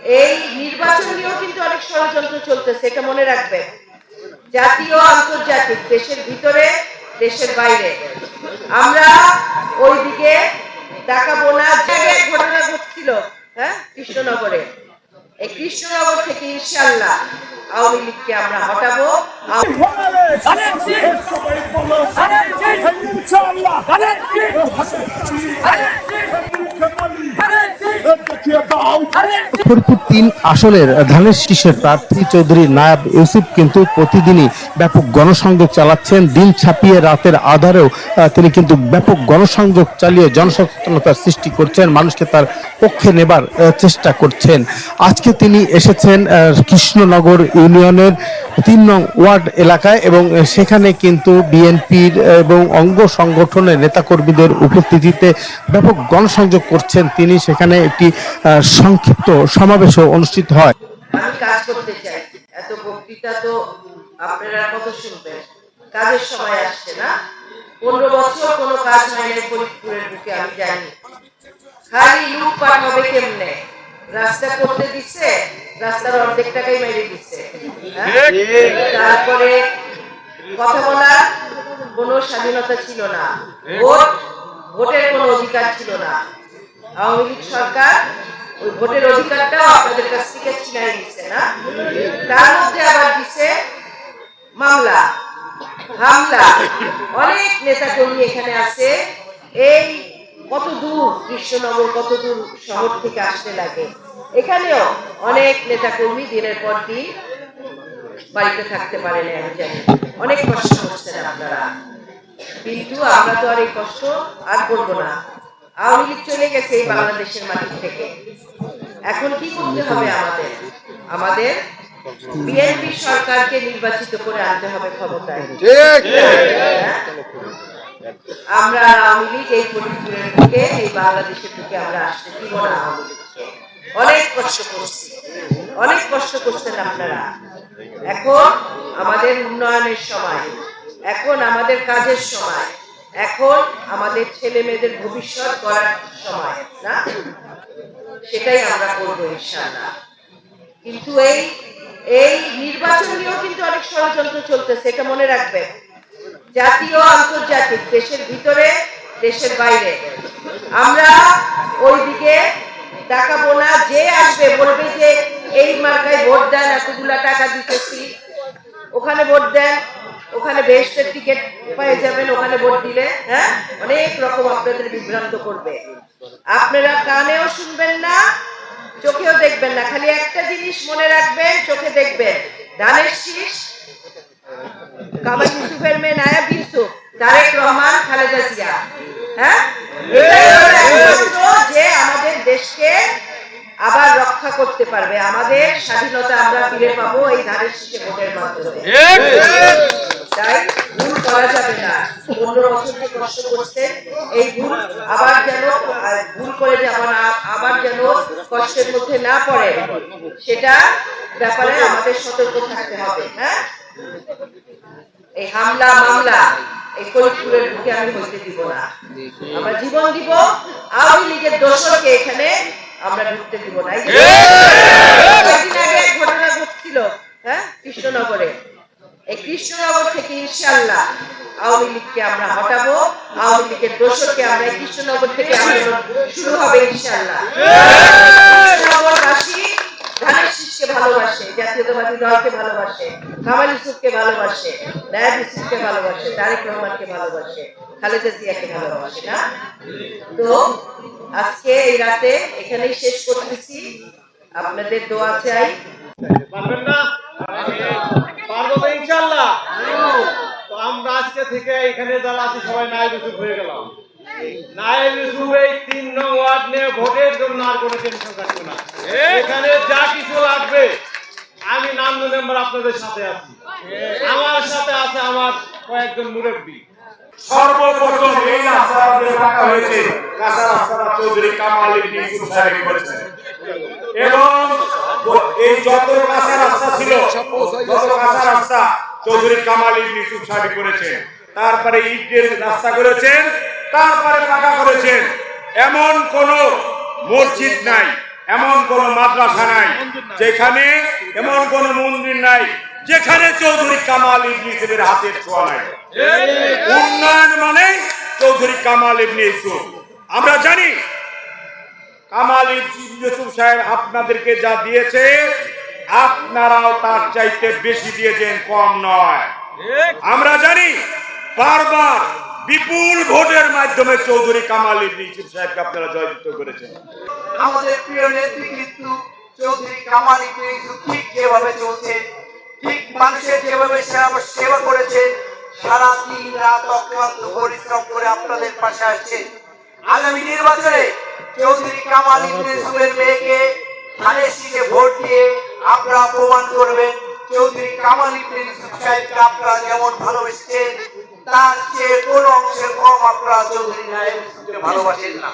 এই নির্বাচন নিয়েও কিন্তু অনেক ষড়যন্ত্র চলতেছে, এটা মনে রাখবেন। জাতীয় আন্তর্জাতিক, দেশের ভিতরে দেশের বাইরে। আমরা ওইদিকে তাকাবো না। জায়গায় ঘটনা ঘটছিল, হ্যাঁ, কৃষ্ণনগরে। এই কৃষ্ণনগর থেকে ইনশাআল্লাহ আওয়ামী লীগকে আমরা হটাবো। ফরিদপুর ৩ আসনের ধানের শীষের প্রার্থী চৌধুরী নায়াব ইউসুফ কিন্তু প্রতিদিনই ব্যাপক গণসংযোগ চালাচ্ছেন। দিন ছাপিয়ে রাতের আধারেও তিনি কিন্তু ব্যাপক গণসংযোগ চালিয়ে জনসচেতনতার সৃষ্টি করছেন, মানুষকে তার পক্ষে নেবার চেষ্টা করছেন। আজকে তিনি এসেছেন কৃষ্ণনগর ইউনিয়নের ৩ নং ওয়ার্ড এলাকায় এবং সেখানে কিন্তু বিএনপির এবং অঙ্গ সংগঠনের নেতাকর্মীদের উপস্থিতিতে ব্যাপক গণসংযোগ করছেন তিনি। সেখানে একটি সংক্ষিপ্ত সমাবেশও অনুষ্ঠিত হয়। আমি কাজ করতে চাই, এত বক্তৃতা তো আপনারা কত শুনবেন। কাজের সময় আসছে না। 15 বছর কোনো কাজ হয়নি ফরিদপুরের বুকে, আমি জানি। খালি লুটপাট হবে কেমনে? রাস্তা করতে দিচ্ছে, রাস্তার অর্ধেক টাকাই মেরে দিচ্ছে। তারপরে কথা বলার কোনো স্বাধীনতা ছিল না, ভোটের কোনো অধিকার ছিল না। আওয়ামী লীগ সরকার ওই ভোটের অধিকারটাও আপনাদের কাছ থেকে ছিনাই নিচ্ছে না। তার মধ্যে আবার দিচ্ছে মামলা, হামলা। অনেক নেতা কর্মী এখানে আছে। এই কত দূর কৃষ্ণনগর, কত দূর শহর থেকে আসতে লাগে। এখানেও অনেক নেতা কর্মী দিনের পর দিন বাড়িতে থাকতে পারে না, আমি জানি। অনেক কষ্ট করছেন আপনারা, কিন্তু আমরা তো আর এই কষ্ট আর করবো না। আওয়ামী লীগ চলে গেছে এই বাংলাদেশের মাটি থেকে। এখন কি করতে হবে? আমাদের বিএনপি সরকারকে নির্বাচিত করে আনতে হবে ক্ষমতায়। আমরা আওয়ামী লীগ এই ফরিদপুরের বুকে, এই বাংলাদেশের বুকে আমরা আসতে দিব না। আওয়ামী লীগকে অনেক কষ্ট করছি, অনেক কষ্ট করছেন আপনারা। এখন আমাদের উন্নয়নের সময়, এখন আমাদের কাজের সময়, এখন আমাদের ছেলে মেয়েদের ভবিষ্যৎ গড়ার সময় না? সেটাই আমরা করবো ইনশাআল্লাহ। কিন্তু এই নির্বাচন নিয়েও কিন্তু অনেক ষড়যন্ত্র চলতেছে, এটা মনে রাখবেন। জাতীয় আন্তর্জাতিক, দেশের ভিতরে দেশের বাইরে। আমরা ওইদিকে তাকাবো না। যে আসবে বলবে যে এই মার্কায় ভোট দেন, এতগুলা টাকা দিতেছি, ওখানে ভোট দেন, ওখানে বেহেশতের টিকিট পেয়ে যাবেন, ওখানে ভোট দিলে। হ্যাঁ, অনেক রকম আপনাদের বিভ্রান্ত করবে। আপনারা কানেও শুনবেন না, চোখেও দেখবেন না। খালি একটা জিনিস মনে রাখবেন, চোখে দেখবেন, ধানের শীষ কামাল ইউসুফের মেয়ে নায়াব ইউসুফ, তারেক রহমান, খালেদা জিয়া। হ্যাঁ, এটাই হলো একমাত্র যে আমাদের দেশকে আবার রক্ষা করতে পারবে। আমাদের স্বাধীনতা আমরা ফিরে পাবো এই ধানের শীষে ভোটের মাধ্যমে। তাই ভুল করা যাবে না। 15 বছর যে কষ্ট করছে, এই ভুল আবার যেন ভুল করে আবার যেন কষ্টের মধ্যে না পড়ে, সেটা ব্যাপারে আমাদের সতর্ক থাকতে হবে। হ্যাঁ, এই হামলা মামলা এই ফরিদপুরের বুকে আমি হইতে দিব না। আমরা জীবন দিব। আওয়ামী লীগের দোষরকে এখানে আমরা ঢুকতে দিব না। কয়েকদিন আগে ঘটনা ঘটছিল, হ্যাঁ, কৃষ্ণনগরে। এই কৃষ্ণনগর থেকে ইনশাআল্লাহ আওয়ামী লীগকে আমরা হটাবো। আওয়ামী লীগের দোষরকে আমরা কৃষ্ণনগর থেকে আন্দোলন শুরু হবে ইনশাআল্লাহ। কৃষ্ণনগরবাসী ধানের শীষকে ভালোবাসে, জাতীয়তাবাদী দলকে ভালোবাসে, কামাল ইউসুফকে ভালোবাসে, নায়াব ইউসুফকে ভালোবাসে, তারেক রহমানকে ভালোবাসে, খালেদা জিয়াকে ভালোবাসে না? তো আজকে এই রাতে এখানেই শেষ করতেছি। আপনাদের দোয়া চাই। পারবেন না? পারবো তো ইনশাআল্লাহ। তো আমরা আজকে থেকে এখানে যারা আছি সবাই নায়েব ইউসুফ হয়ে গেলাম। নায়েব ইউসুফ এই 3 নং ওয়ার্ড নিয়ে ভোটের জন্য আর কোনো টেনশন থাকবে না। এখানে যা কিছু লাগবে আমি নামজু মেম্বার আপনাদের সাথে আছি। আমার সাথে আছে আমার কয়েকজন মুরব্বী। সর্বপ্রথম এই রাস্তা যে রাখা হয়েছে, কাঁচা রাস্তাটা চৌধুরী কামাল ইউসুফ সাহেব করেছেন। এবং এই যত কাঁচা রাস্তা ছিল, যত কাঁচা রাস্তা চৌধুরী কামাল ইউসুফ সাহেব করেছেন। তারপরে ইটের রাস্তা করেছেন, তারপরে পাকা করেছেন। এমন কোন মসজিদ নাই এমন কোন মাদ্রাসা নাই যেখানে, এমন কোন মন্দির নাই যেখানে চৌধুরী কামাল ইবনে ইউসুফের হাতের ছোঁয়া নাই। উন্নয়ন মানে চৌধুরী কামাল ইবনে ইউসুফ। আমরা জানি কামাল ইবনে ইউসুফ সাহেব আপনাদেরকে যা দিয়েছে আপনারাও তার চাইতে বেশি দিয়েছেন, কম নয়। আমরা জানি বারবার বিপুল ভোটের মাধ্যমে চৌধুরী কামাল ইবনে ইউসুফ সাহেবকে আপনারা জয়যুক্ত করেছেন। আমাদের প্রিয় নেত্রী কিন্তু চৌধুরী কামাল ইবনে ইউসুফ ঠিক যেভাবে চলছে, ঠিক মানুষের যেভাবে সেবা করেছে, সারা দিন রাত অক্লান্ত পরিশ্রম করে আপনাদের পাশে আসছে। আগামী নির্বাচনে চৌধুরী কামাল ইবনে ইউসুফের মেয়েকে ধানের শীষে ভোট দিয়ে আপনারা প্রমাণ করবেন চৌধুরী কামাল ইবনে ইউসুফ সাহেবকে আপনারা যেমন ভালোবেসেছেন তার চেয়ে কোনো অংশে কম আপনারা চৌধুরী নায়েব ইউসুফকে ভালোবাসেন না।